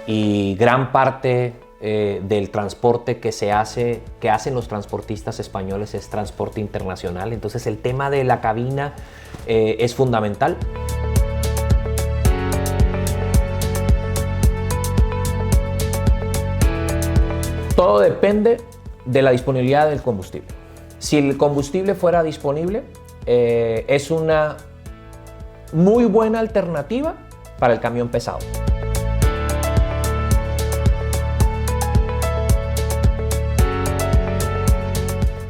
y gran parte del transporte que hacen los transportistas españoles es transporte internacional. Entonces el tema de la cabina es fundamental. Todo depende de la disponibilidad del combustible. Si el combustible fuera disponible, es una muy buena alternativa para el camión pesado.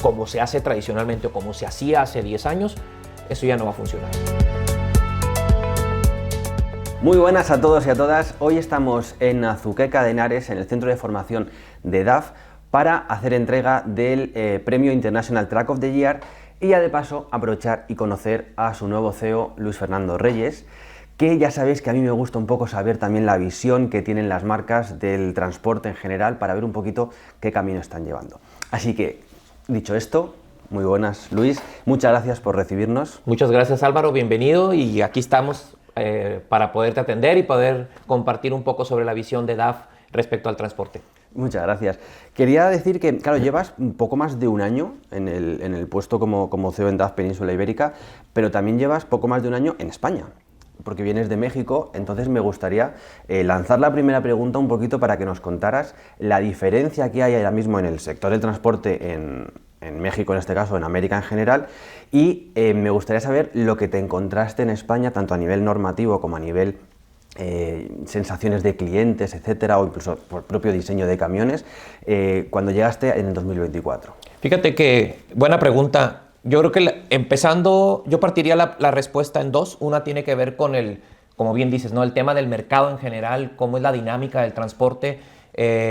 Como se hace tradicionalmente o como se hacía hace 10 años, eso ya no va a funcionar. Muy buenas a todos y a todas. Hoy estamos en Azuqueca de Henares, en el centro de formación de DAF, para hacer entrega del Premio International Truck of the Year y ya de paso aprovechar y conocer a su nuevo CEO, Luis Fernando Reyes, que ya sabéis que a mí me gusta un poco saber también la visión que tienen las marcas del transporte en general para ver un poquito qué camino están llevando. Así que, dicho esto, muy buenas, Luis. Muchas gracias por recibirnos. Muchas gracias, Álvaro. Bienvenido y aquí estamos para poderte atender y poder compartir un poco sobre la visión de DAF respecto al transporte. Muchas gracias. Quería decir que, claro, llevas un poco más de un año en el puesto como CEO en DAF Península Ibérica, pero también llevas poco más de un año en España, porque vienes de México. Entonces me gustaría lanzar la primera pregunta un poquito para que nos contaras la diferencia que hay ahora mismo en el sector del transporte en México, en este caso, en América en general, y me gustaría saber lo que te encontraste en España, tanto a nivel normativo como a nivel sensaciones de clientes, etcétera, o incluso por propio diseño de camiones, cuando llegaste en el 2024. Fíjate que, buena pregunta. Yo creo que empezando, yo partiría la respuesta en dos. Una tiene que ver con como bien dices, ¿no? El tema del mercado en general, cómo es la dinámica del transporte,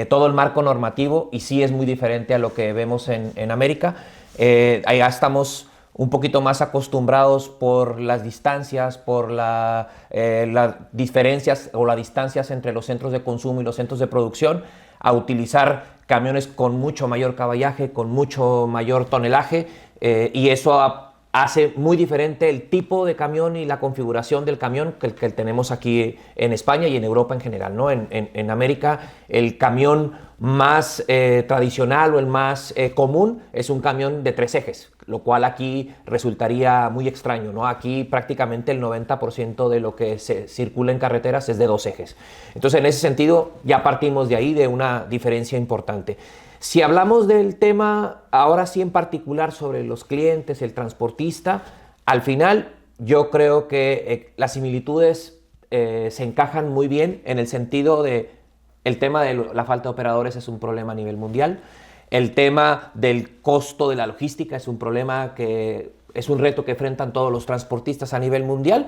todo el marco normativo, y sí es muy diferente a lo que vemos en América. Allá estamos un poquito más acostumbrados por las distancias, por las diferencias o las distancias entre los centros de consumo y los centros de producción, a utilizar camiones con mucho mayor caballaje, con mucho mayor tonelaje, y eso hace muy diferente el tipo de camión y la configuración del camión que tenemos aquí en España y en Europa en general, ¿no? En América, el camión más tradicional o el más común es un camión de 3 ejes, lo cual aquí resultaría muy extraño, ¿no? Aquí prácticamente el 90% de lo que se circula en carreteras es de 2 ejes. Entonces, en ese sentido, ya partimos de ahí de una diferencia importante. Si hablamos del tema, ahora sí en particular sobre los clientes, el transportista, al final yo creo que las similitudes se encajan muy bien en el sentido de el tema de la falta de operadores es un problema a nivel mundial, el tema del costo de la logística es un problema que es un reto que enfrentan todos los transportistas a nivel mundial.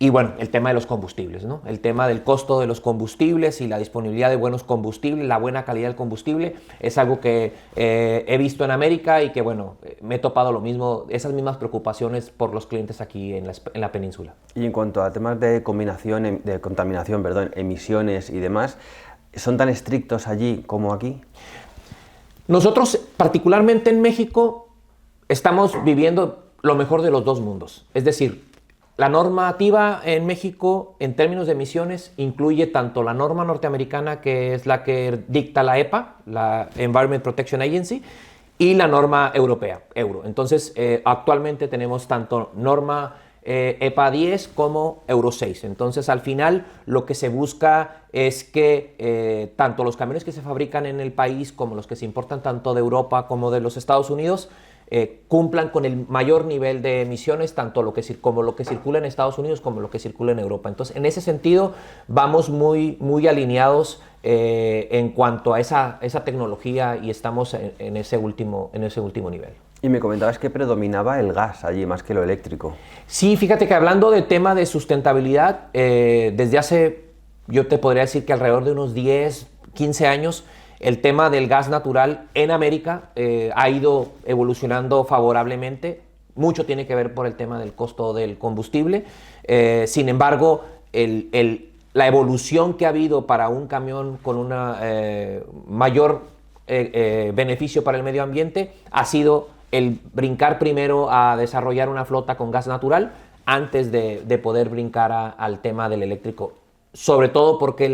Y bueno, el tema de los combustibles, ¿no? El tema del costo de los combustibles y la disponibilidad de buenos combustibles, la buena calidad del combustible, es algo que he visto en América y que, bueno, me he topado lo mismo, esas mismas preocupaciones por los clientes aquí en la península. Y en cuanto a temas de contaminación, emisiones y demás, ¿son tan estrictos allí como aquí? Nosotros, particularmente en México, estamos viviendo lo mejor de los dos mundos. Es decir, la normativa en México, en términos de emisiones, incluye tanto la norma norteamericana, que es la que dicta la EPA, la Environment Protection Agency, y la norma europea, Euro. Entonces, actualmente tenemos tanto norma EPA 10 como Euro 6. Entonces, al final, lo que se busca es que tanto los camiones que se fabrican en el país como los que se importan tanto de Europa como de los Estados Unidos cumplan con el mayor nivel de emisiones, tanto como lo que circula en Estados Unidos como lo que circula en Europa. Entonces, en ese sentido, vamos muy alineados en cuanto a esa tecnología y estamos en ese último nivel. Y me comentabas que predominaba el gas allí más que lo eléctrico. Sí, fíjate que hablando de tema de sustentabilidad, desde hace, yo te podría decir que alrededor de unos 10, 15 años, el tema del gas natural en América ha ido evolucionando favorablemente. Mucho tiene que ver por el tema del costo del combustible. Sin embargo, la evolución que ha habido para un camión con un mayor beneficio para el medio ambiente ha sido el brincar primero a desarrollar una flota con gas natural antes de poder brincar al tema del eléctrico. Sobre todo porque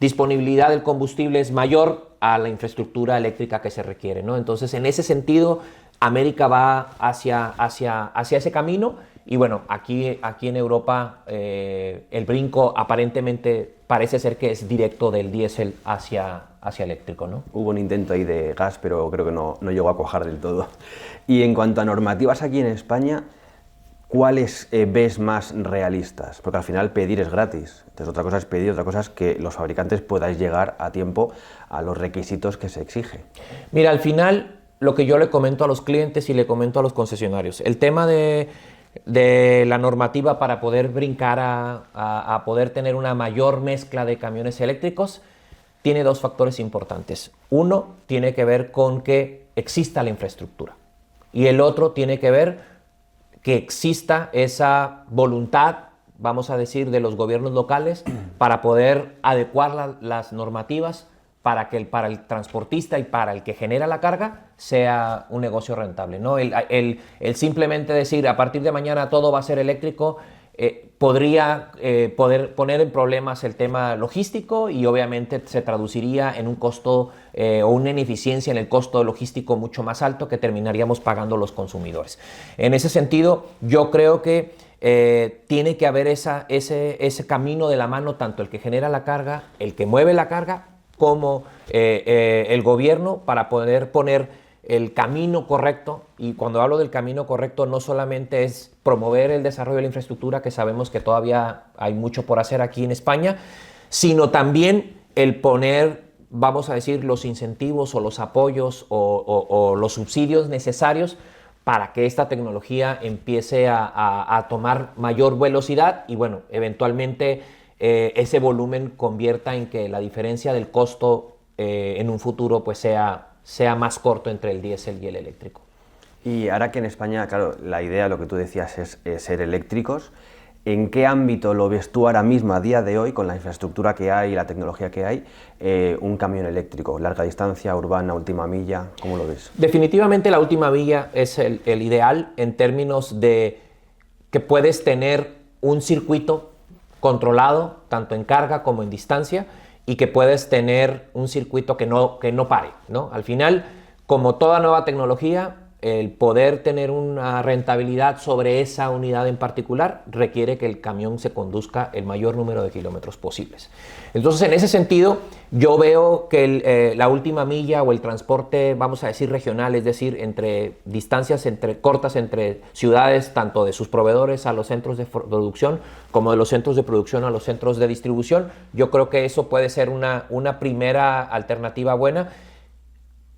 disponibilidad del combustible es mayor a la infraestructura eléctrica que se requiere, ¿no? Entonces, en ese sentido, América va hacia ese camino y bueno, aquí en Europa el brinco aparentemente parece ser que es directo del diésel hacia eléctrico, ¿no? Hubo un intento ahí de gas, pero creo que no llegó a cuajar del todo. Y en cuanto a normativas aquí en España, ¿cuáles ves más realistas? Porque al final pedir es gratis. Entonces otra cosa es pedir, otra cosa es que los fabricantes podáis llegar a tiempo a los requisitos que se exige. Mira, al final lo que yo le comento a los clientes y le comento a los concesionarios, el tema de la normativa para poder brincar a poder tener una mayor mezcla de camiones eléctricos tiene dos factores importantes. Uno tiene que ver con que exista la infraestructura y el otro tiene que ver que exista esa voluntad, vamos a decir, de los gobiernos locales para poder adecuar las normativas para que para el transportista y para el que genera la carga sea un negocio rentable, ¿no? El simplemente decir a partir de mañana todo va a ser eléctrico podría poder poner en problemas el tema logístico y obviamente se traduciría en un costo o una ineficiencia en el costo logístico mucho más alto que terminaríamos pagando los consumidores. En ese sentido, yo creo que tiene que haber ese camino de la mano, tanto el que genera la carga, el que mueve la carga, como el gobierno para poder poner el camino correcto. Y cuando hablo del camino correcto no solamente es promover el desarrollo de la infraestructura, que sabemos que todavía hay mucho por hacer aquí en España, sino también el poner, vamos a decir, los incentivos o los apoyos o los subsidios necesarios para que esta tecnología empiece a tomar mayor velocidad y bueno, eventualmente ese volumen convierta en que la diferencia del costo en un futuro pues sea más corto entre el diésel y el eléctrico. Y ahora que en España, claro, la idea, lo que tú decías, es ser eléctricos, ¿en qué ámbito lo ves tú ahora mismo, a día de hoy, con la infraestructura que hay y la tecnología que hay, un camión eléctrico? ¿Larga distancia, urbana, última milla? ¿Cómo lo ves? Definitivamente la última milla es el ideal en términos de que puedes tener un circuito controlado, tanto en carga como en distancia, y que puedes tener un circuito que no pare, ¿no? Al final, como toda nueva tecnología, el poder tener una rentabilidad sobre esa unidad en particular requiere que el camión se conduzca el mayor número de kilómetros posibles. Entonces, en ese sentido, yo veo que la última milla o el transporte, vamos a decir, regional, es decir, entre distancias cortas entre ciudades, tanto de sus proveedores a los centros de producción, como de los centros de producción a los centros de distribución, yo creo que eso puede ser una primera alternativa buena.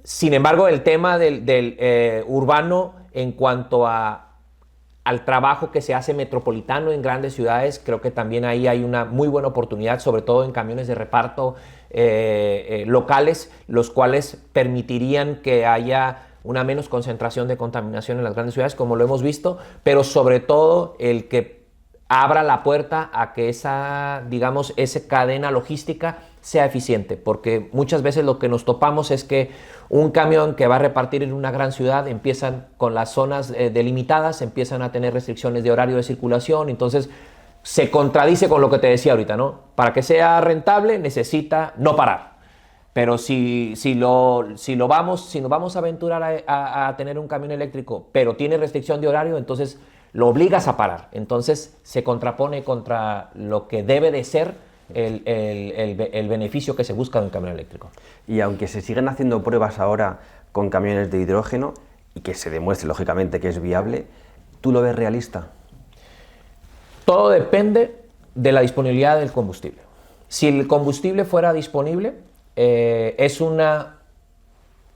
Sin embargo, el tema del urbano en cuanto al trabajo que se hace metropolitano en grandes ciudades, creo que también ahí hay una muy buena oportunidad, sobre todo en camiones de reparto locales, los cuales permitirían que haya una menos concentración de contaminación en las grandes ciudades, como lo hemos visto, pero sobre todo el que abra la puerta a que esa cadena logística sea eficiente, porque muchas veces lo que nos topamos es que un camión que va a repartir en una gran ciudad empiezan con las zonas delimitadas, empiezan a tener restricciones de horario de circulación, entonces se contradice con lo que te decía ahorita, ¿no? Para que sea rentable necesita no parar, pero si nos vamos a aventurar a tener un camión eléctrico, pero tiene restricción de horario, entonces lo obligas a parar, entonces se contrapone contra lo que debe de ser el beneficio que se busca de un camión eléctrico. Y aunque se siguen haciendo pruebas ahora con camiones de hidrógeno y que se demuestre lógicamente que es viable, ¿tú lo ves realista? Todo depende de la disponibilidad del combustible. Si el combustible fuera disponible, es una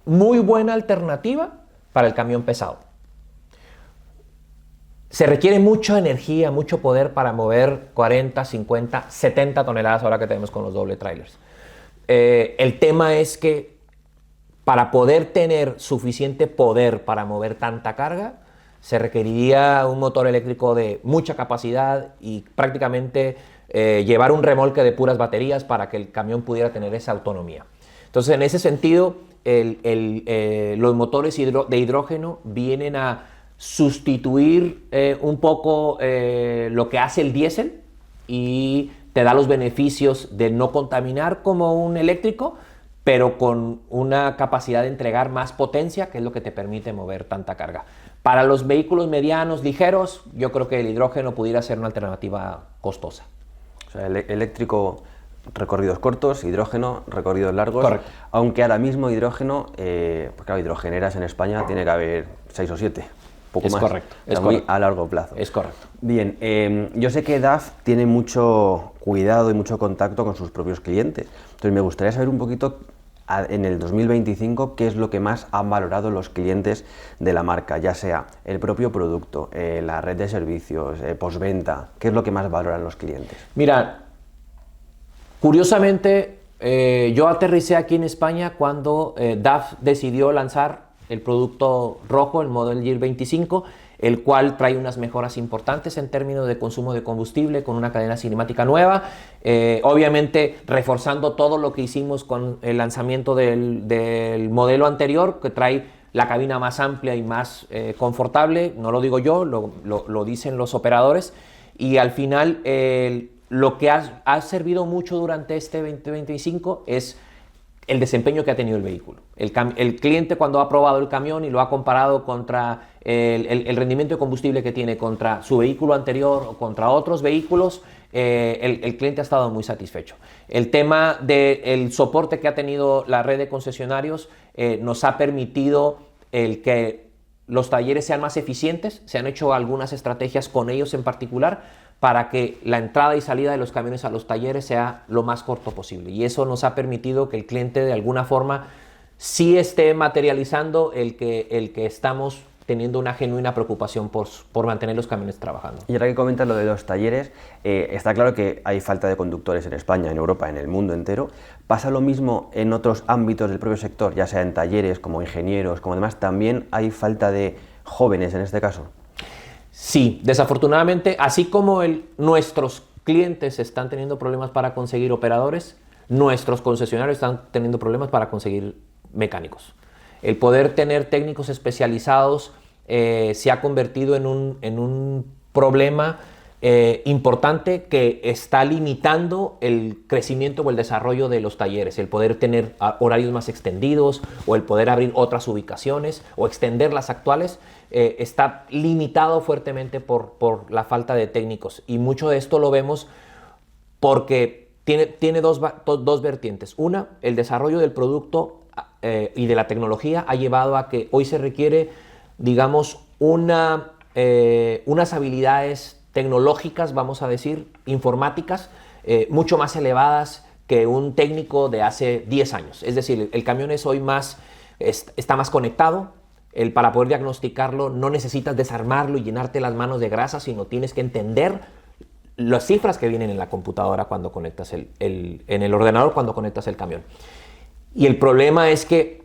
muy buena alternativa para el camión pesado. Se requiere mucha energía, mucho poder para mover 40, 50, 70 toneladas ahora que tenemos con los doble trailers. El tema es que para poder tener suficiente poder para mover tanta carga, se requeriría un motor eléctrico de mucha capacidad y prácticamente llevar un remolque de puras baterías para que el camión pudiera tener esa autonomía. Entonces, en ese sentido, los motores de hidrógeno vienen a sustituir un poco lo que hace el diésel y te da los beneficios de no contaminar como un eléctrico, pero con una capacidad de entregar más potencia, que es lo que te permite mover tanta carga. Para los vehículos medianos, ligeros, yo creo que el hidrógeno pudiera ser una alternativa costosa. O sea, eléctrico, recorridos cortos, hidrógeno, recorridos largos. Correcto. Aunque ahora mismo hidrógeno, pues claro, hidrogeneras en España tiene que haber 6 o 7. Poco Es más. correcto, O sea, es muy correcto. a largo plazo. Es correcto. Bien, yo sé que DAF tiene mucho cuidado y mucho contacto con sus propios clientes. Entonces me gustaría saber un poquito en el 2025 qué es lo que más han valorado los clientes de la marca, ya sea el propio producto, la red de servicios, postventa. ¿Qué es lo que más valoran los clientes? Mira, curiosamente, yo aterricé aquí en España cuando DAF decidió lanzar el producto rojo, el Model Year 25, el cual trae unas mejoras importantes en términos de consumo de combustible, con una cadena cinemática nueva, obviamente reforzando todo lo que hicimos con el lanzamiento del modelo anterior, que trae la cabina más amplia y más confortable. No lo digo yo, lo dicen los operadores, y al final lo que ha servido mucho durante este 2025 es el desempeño que ha tenido el vehículo. El cliente, cuando ha probado el camión y lo ha comparado contra el rendimiento de combustible que tiene contra su vehículo anterior o contra otros vehículos, el cliente ha estado muy satisfecho. El tema del soporte que ha tenido la red de concesionarios nos ha permitido el que los talleres sean más eficientes. Se han hecho algunas estrategias con ellos en particular para que la entrada y salida de los camiones a los talleres sea lo más corto posible. Y eso nos ha permitido que el cliente de alguna forma sí esté materializando el que estamos teniendo una genuina preocupación por mantener los camiones trabajando. Y ahora que comentas lo de los talleres, está claro que hay falta de conductores en España, en Europa, en el mundo entero. ¿Pasa lo mismo en otros ámbitos del propio sector, ya sea en talleres, como ingenieros, como demás? ¿También hay falta de jóvenes en este caso? Sí, desafortunadamente, así como nuestros clientes están teniendo problemas para conseguir operadores, nuestros concesionarios están teniendo problemas para conseguir mecánicos. El poder tener técnicos especializados se ha convertido en un problema importante que está limitando el crecimiento o el desarrollo de los talleres. El poder tener horarios más extendidos o el poder abrir otras ubicaciones o extender las actuales está limitado fuertemente por la falta de técnicos. Y mucho de esto lo vemos porque tiene dos vertientes. Una, el desarrollo del producto y de la tecnología ha llevado a que hoy se requiere, digamos, unas habilidades tecnológicas, vamos a decir, informáticas, mucho más elevadas que un técnico de hace 10 años. Es decir, el camión es hoy está más conectado. Para poder diagnosticarlo no necesitas desarmarlo y llenarte las manos de grasa, sino tienes que entender las cifras que vienen en la computadora cuando conectas en el ordenador cuando conectas el camión. Y el problema es que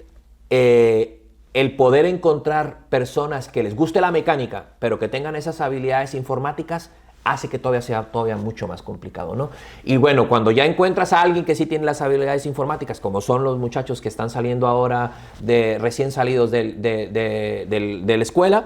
el poder encontrar personas que les guste la mecánica, pero que tengan esas habilidades informáticas, hace que sea mucho más complicado, ¿no? Y bueno, cuando ya encuentras a alguien que sí tiene las habilidades informáticas, como son los muchachos que están saliendo ahora, recién salidos de la escuela,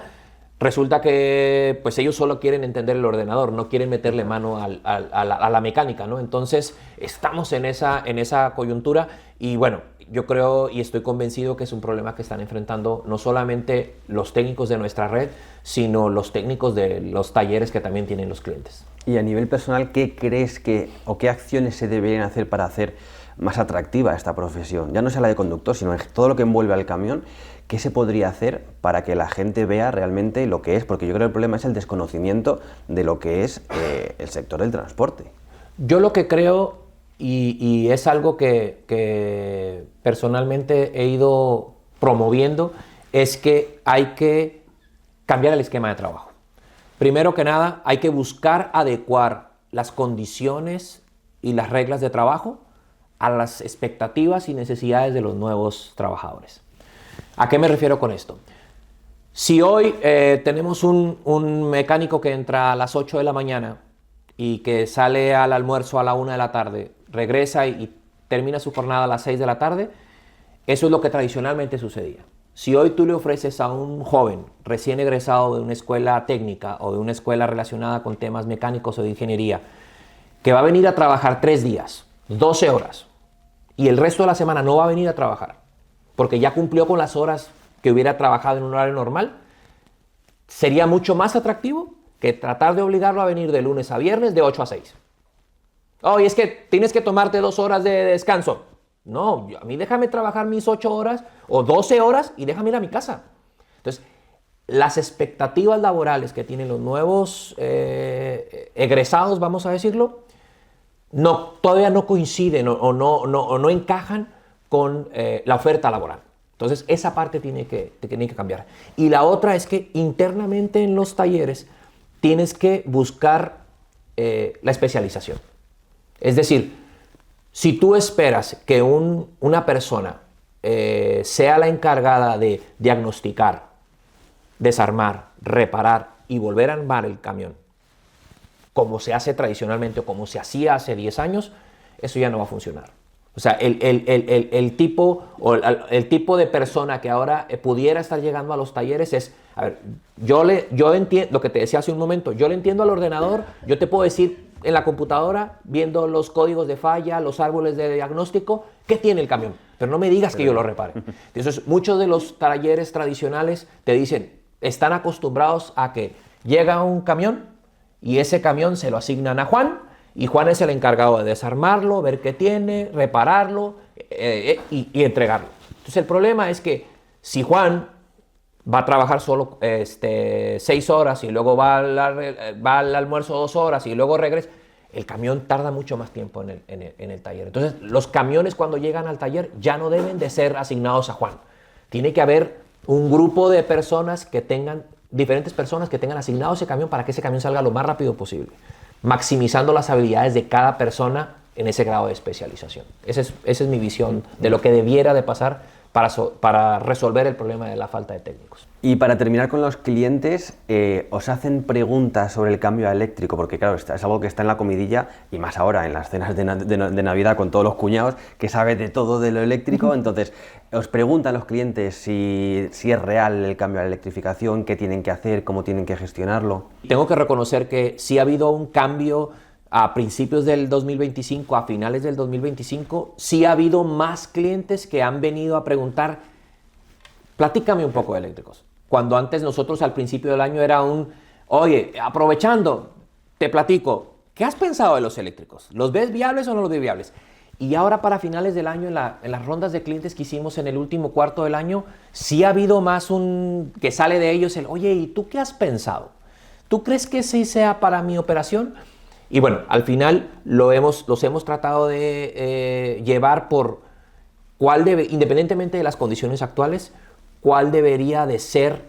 resulta que pues ellos solo quieren entender el ordenador, no quieren meterle mano a la mecánica, ¿no? Entonces estamos en esa coyuntura y bueno, yo creo y estoy convencido que es un problema que están enfrentando no solamente los técnicos de nuestra red, sino los técnicos de los talleres que también tienen los clientes. Y a nivel personal, ¿qué crees o qué acciones se deberían hacer para hacer más atractiva esta profesión? Ya no sea la de conductor, sino todo lo que envuelve al camión. ¿Qué se podría hacer para que la gente vea realmente lo que es? Porque yo creo que el problema es el desconocimiento de lo que es el sector del transporte. Yo lo que creo, y es algo que personalmente he ido promoviendo, es que hay que cambiar el esquema de trabajo. Primero que nada, hay que buscar adecuar las condiciones y las reglas de trabajo a las expectativas y necesidades de los nuevos trabajadores. ¿A qué me refiero con esto? Si hoy tenemos un mecánico que entra a las 8 de la mañana y que sale al almuerzo a la 1 de la tarde, regresa y termina su jornada a las 6 de la tarde, eso es lo que tradicionalmente sucedía. Si hoy tú le ofreces a un joven recién egresado de una escuela técnica o de una escuela relacionada con temas mecánicos o de ingeniería que va a venir a trabajar 3 días, 12 horas, y el resto de la semana no va a venir a trabajar, porque ya cumplió con las horas que hubiera trabajado en un horario normal, sería mucho más atractivo que tratar de obligarlo a venir de lunes a viernes de 8 a 6. Y es que tienes que tomarte 2 horas de descanso. No, a mí déjame trabajar mis 8 horas o 12 horas y déjame ir a mi casa. Entonces, las expectativas laborales que tienen los nuevos egresados, vamos a decirlo, todavía no coinciden o no encajan con la oferta laboral. Entonces, esa parte tiene que cambiar. Y la otra es que internamente en los talleres tienes que buscar la especialización. Es decir, si tú esperas que una persona sea la encargada de diagnosticar, desarmar, reparar y volver a armar el camión, como se hace tradicionalmente o como se hacía hace 10 años, eso ya no va a funcionar. O sea, el tipo de persona que ahora pudiera estar llegando a los talleres es, a ver, yo entiendo lo que te decía hace un momento, yo le entiendo al ordenador, yo te puedo decir en la computadora, viendo los códigos de falla, los árboles de diagnóstico, ¿qué tiene el camión? Pero no me digas que yo lo repare. Entonces, muchos de los talleres tradicionales te dicen, están acostumbrados a que llega un camión y ese camión se lo asignan a Juan, y Juan es el encargado de desarmarlo, ver qué tiene, repararlo y entregarlo. Entonces el problema es que si Juan va a trabajar solo 6 horas y luego va al almuerzo 2 horas y luego regresa, el camión tarda mucho más tiempo en el taller. Entonces los camiones cuando llegan al taller ya no deben de ser asignados a Juan. Tiene que haber un grupo de personas diferentes personas que tengan asignado ese camión para que ese camión salga lo más rápido posible, maximizando las habilidades de cada persona en ese grado de especialización. Esa es mi visión de lo que debiera de pasar para resolver el problema de la falta de técnicos. Y para terminar con los clientes, ¿os hacen preguntas sobre el cambio a eléctrico? Porque claro, es algo que está en la comidilla, y más ahora en las cenas de Navidad con todos los cuñados, que sabe de todo de lo eléctrico. Entonces, ¿os preguntan los clientes si es real el cambio a la electrificación, qué tienen que hacer, cómo tienen que gestionarlo? Tengo que reconocer que sí ha habido un cambio a principios del 2025, a finales del 2025, sí ha habido más clientes que han venido a preguntar, platícame un poco de eléctricos. Cuando antes nosotros al principio del año era oye, aprovechando, te platico, ¿qué has pensado de los eléctricos? ¿Los ves viables o no los ves viables? Y ahora para finales del año, en las rondas de clientes que hicimos en el último cuarto del año, sí ha habido más que sale de ellos oye, ¿y tú qué has pensado? ¿Tú crees que sí sea para mi operación? Y bueno, al final los hemos tratado de llevar por independientemente de las condiciones actuales, cuál debería de ser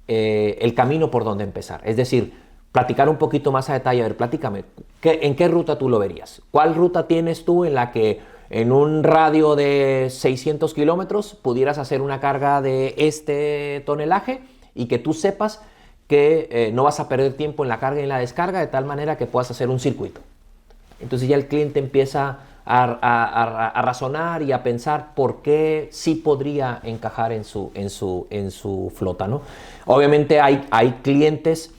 el camino por donde empezar. Es decir, platicar un poquito más a detalle. A ver, platícame, ¿en qué ruta tú lo verías? ¿Cuál ruta tienes tú en la que en un radio de 600 kilómetros pudieras hacer una carga de este tonelaje y que tú sepas que no vas a perder tiempo en la carga y en la descarga de tal manera que puedas hacer un circuito? Entonces ya el cliente empieza a razonar y a pensar por qué sí podría encajar en su flota, ¿no? Obviamente hay clientes,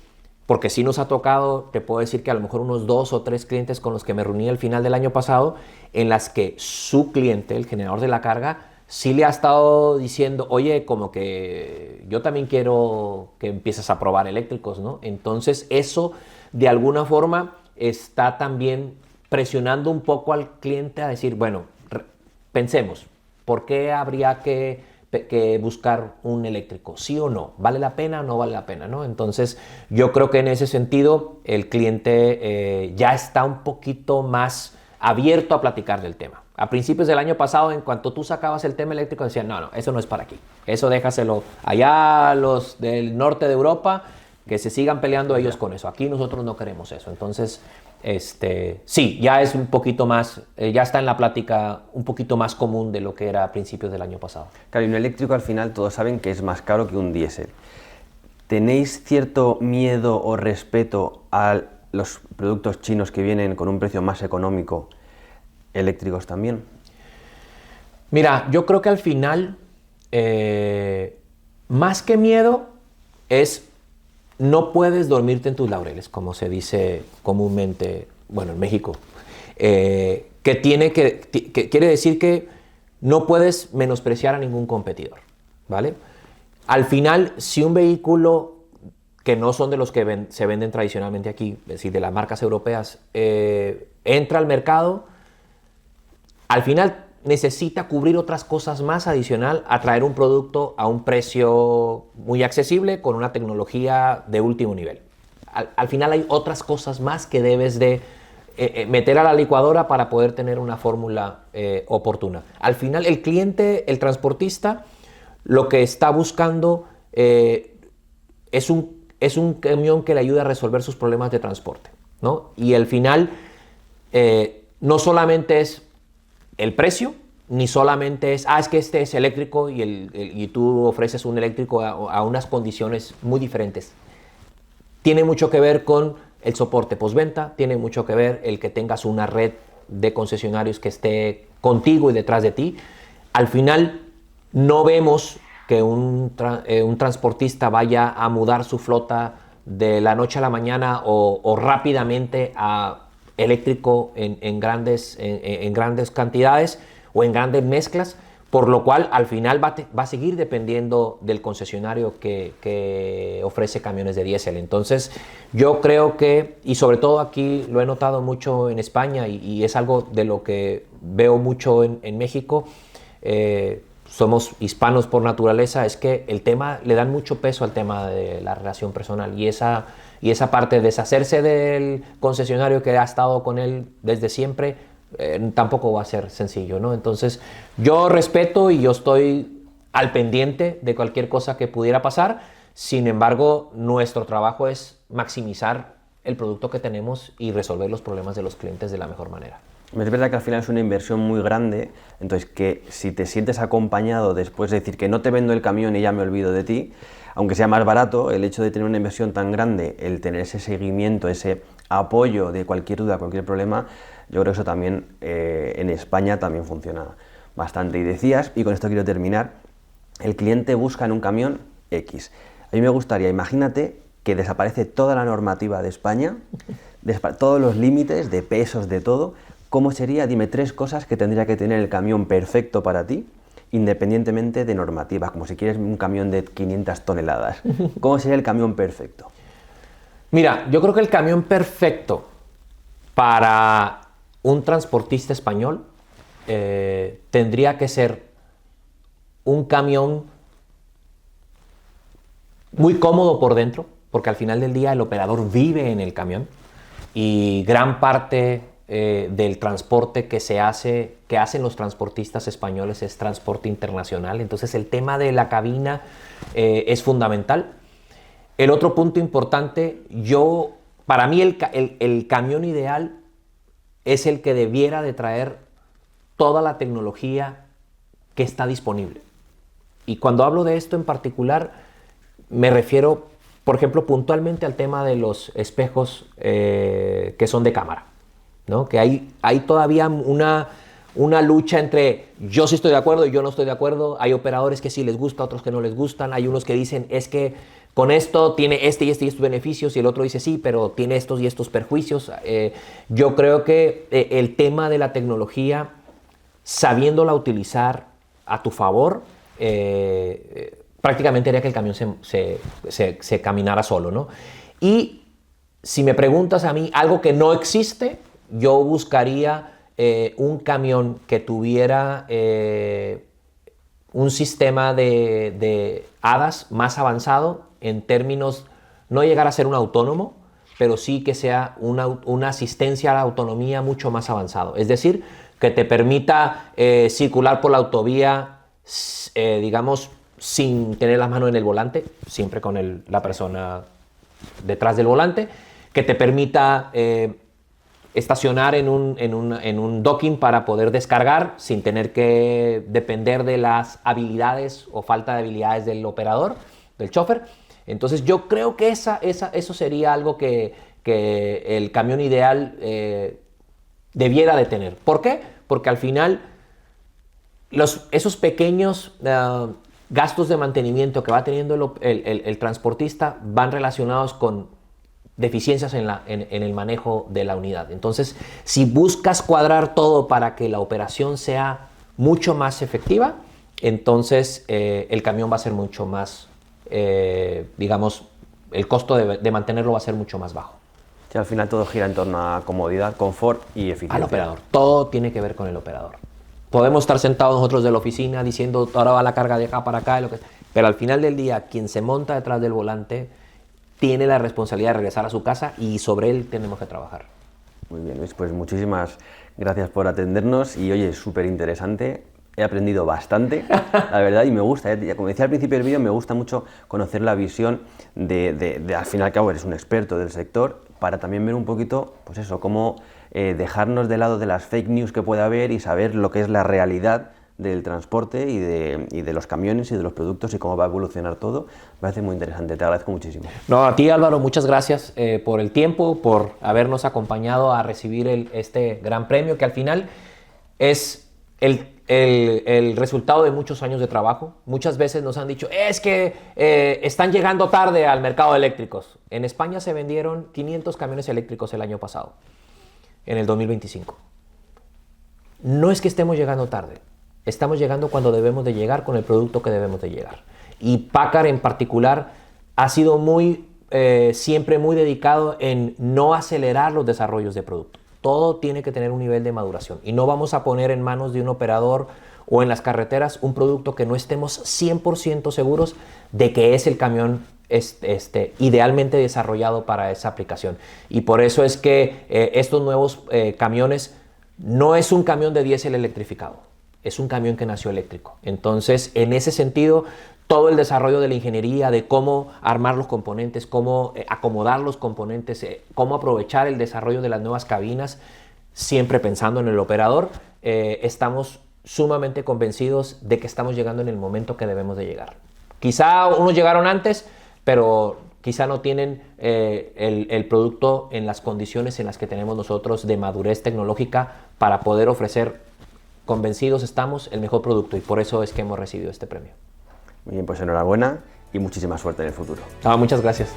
porque sí nos ha tocado, te puedo decir que a lo mejor unos 2 o 3 clientes con los que me reuní al final del año pasado, en las que su cliente, el generador de la carga, sí le ha estado diciendo, oye, como que yo también quiero que empieces a probar eléctricos, ¿no? Entonces eso de alguna forma está también presionando un poco al cliente a decir, bueno, pensemos, ¿por qué habría que buscar un eléctrico? ¿Sí o no? ¿Vale la pena o no vale la pena, ¿no? Entonces yo creo que en ese sentido el cliente ya está un poquito más abierto a platicar del tema. A principios del año pasado, en cuanto tú sacabas el tema eléctrico, decían, no, eso no es para aquí. Eso déjaselo allá a los del norte de Europa, que se sigan peleando ellos con eso. Aquí nosotros no queremos eso. Entonces, sí, ya es un poquito más, ya está en la plática un poquito más común de lo que era a principios del año pasado. Claro, y un eléctrico al final todos saben que es más caro que un diésel. ¿Tenéis cierto miedo o respeto a los productos chinos que vienen con un precio más económico, eléctricos también? Mira, yo creo que al final, más que miedo, no puedes dormirte en tus laureles, como se dice comúnmente. bueno, en México, que quiere decir que no puedes menospreciar a ningún competidor, ¿vale? Al final, si un vehículo que no son de los que se venden tradicionalmente aquí, es decir, de las marcas europeas, entra al mercado, al final necesita cubrir otras cosas más adicional a traer un producto a un precio muy accesible con una tecnología de último nivel. Al final hay otras cosas más que debes de meter a la licuadora para poder tener una fórmula oportuna. Al final el cliente, el transportista, lo que está buscando es un camión que le ayude a resolver sus problemas de transporte, ¿no? Y al final no solamente es el precio, ni solamente es que este es eléctrico y tú ofreces un eléctrico a unas condiciones muy diferentes. Tiene mucho que ver con el soporte postventa, tiene mucho que ver el que tengas una red de concesionarios que esté contigo y detrás de ti. Al final no vemos que un transportista vaya a mudar su flota de la noche a la mañana o rápidamente a eléctrico en grandes cantidades o en grandes mezclas, por lo cual al final va a seguir dependiendo del concesionario que ofrece camiones de diésel. Entonces yo creo que, y sobre todo aquí lo he notado mucho en España y es algo de lo que veo mucho en México, somos hispanos por naturaleza, es que el tema, le dan mucho peso al tema de la relación personal y esa parte de deshacerse del concesionario que ha estado con él desde siempre, tampoco va a ser sencillo, ¿no? Entonces yo respeto y yo estoy al pendiente de cualquier cosa que pudiera pasar. Sin embargo, nuestro trabajo es maximizar el producto que tenemos y resolver los problemas de los clientes de la mejor manera. Es verdad que al final es una inversión muy grande, entonces que si te sientes acompañado después de decir que no te vendo el camión y ya me olvido de ti, aunque sea más barato, el hecho de tener una inversión tan grande, el tener ese seguimiento, ese apoyo de cualquier duda, cualquier problema, yo creo que eso también en España también funciona bastante. Y decías, y con esto quiero terminar, el cliente busca en un camión X. A mí me gustaría, imagínate que desaparece toda la normativa de España, todos los límites de pesos, de todo. ¿Cómo sería? Dime 3 cosas que tendría que tener el camión perfecto para ti, independientemente de normativas, como si quieres un camión de 500 toneladas. ¿Cómo sería el camión perfecto? Mira, yo creo que el camión perfecto para un transportista español tendría que ser un camión muy cómodo por dentro, porque al final del día el operador vive en el camión y gran parte del transporte que hacen los transportistas españoles es transporte internacional. Entonces el tema de la cabina es fundamental. El otro punto importante, para mí el camión ideal es el que debiera de traer toda la tecnología que está disponible. Y cuando hablo de esto en particular, me refiero, por ejemplo, puntualmente al tema de los espejos que son de cámara, ¿no? Que hay todavía una lucha entre yo sí estoy de acuerdo y yo no estoy de acuerdo. Hay operadores que sí les gusta, otros que no les gustan. Hay unos que dicen es que con esto tiene este y estos beneficios y el otro dice sí, pero tiene estos y estos perjuicios. Yo creo que el tema de la tecnología, sabiéndola utilizar a tu favor, prácticamente haría que el camión se caminara solo, ¿no? Y si me preguntas a mí algo que no existe, yo buscaría un camión que tuviera un sistema de ADAS más avanzado en términos, no llegar a ser un autónomo, pero sí que sea una asistencia a la autonomía mucho más avanzado. Es decir, que te permita circular por la autovía, digamos, sin tener las manos en el volante, siempre con la persona detrás del volante, que te permita estacionar en un docking para poder descargar sin tener que depender de las habilidades o falta de habilidades del operador, del chofer. Entonces yo creo que eso sería algo que el camión ideal debiera de tener. ¿Por qué? Porque al final esos pequeños gastos de mantenimiento que va teniendo el transportista van relacionados con deficiencias en el manejo de la unidad. Entonces, si buscas cuadrar todo para que la operación sea mucho más efectiva, entonces el camión va a ser mucho más, digamos, el costo de mantenerlo va a ser mucho más bajo. Sí, al final todo gira en torno a comodidad, confort y eficiencia. Al operador. Todo tiene que ver con el operador. Podemos estar sentados nosotros de la oficina diciendo ahora va la carga de acá para acá, pero al final del día quien se monta detrás del volante tiene la responsabilidad de regresar a su casa y sobre él tenemos que trabajar. Muy bien, Luis, pues muchísimas gracias por atendernos y oye, súper interesante. He aprendido bastante, la verdad, y me gusta, como decía al principio del vídeo, me gusta mucho conocer la visión de al fin y al cabo eres un experto del sector, para también ver un poquito, pues eso, cómo dejarnos de lado de las fake news que puede haber y saber lo que es la realidad del transporte y de los camiones y de los productos y cómo va a evolucionar todo. Me parece muy interesante, te agradezco muchísimo. No, a ti Álvaro, muchas gracias por el tiempo, por habernos acompañado a recibir este gran premio que al final es el resultado de muchos años de trabajo. Muchas veces nos han dicho, es que están llegando tarde al mercado de eléctricos. En España se vendieron 500 camiones eléctricos el año pasado, en el 2025. No es que estemos llegando tarde, estamos llegando cuando debemos de llegar con el producto que debemos de llegar. Y PACCAR en particular ha sido siempre muy dedicado en no acelerar los desarrollos de producto. Todo tiene que tener un nivel de maduración y no vamos a poner en manos de un operador o en las carreteras un producto que no estemos 100% seguros de que es el camión idealmente desarrollado para esa aplicación. Y por eso es que estos nuevos camiones no es un camión de diésel electrificado, es un camión que nació eléctrico. Entonces, en ese sentido, todo el desarrollo de la ingeniería, de cómo armar los componentes, cómo acomodar los componentes, cómo aprovechar el desarrollo de las nuevas cabinas, siempre pensando en el operador, estamos sumamente convencidos de que estamos llegando en el momento que debemos de llegar. Quizá unos llegaron antes, pero quizá no tienen el producto en las condiciones en las que tenemos nosotros de madurez tecnológica para poder ofrecer, convencidos estamos, el mejor producto, y por eso es que hemos recibido este premio. Muy bien, pues enhorabuena y muchísima suerte en el futuro. Muchas gracias.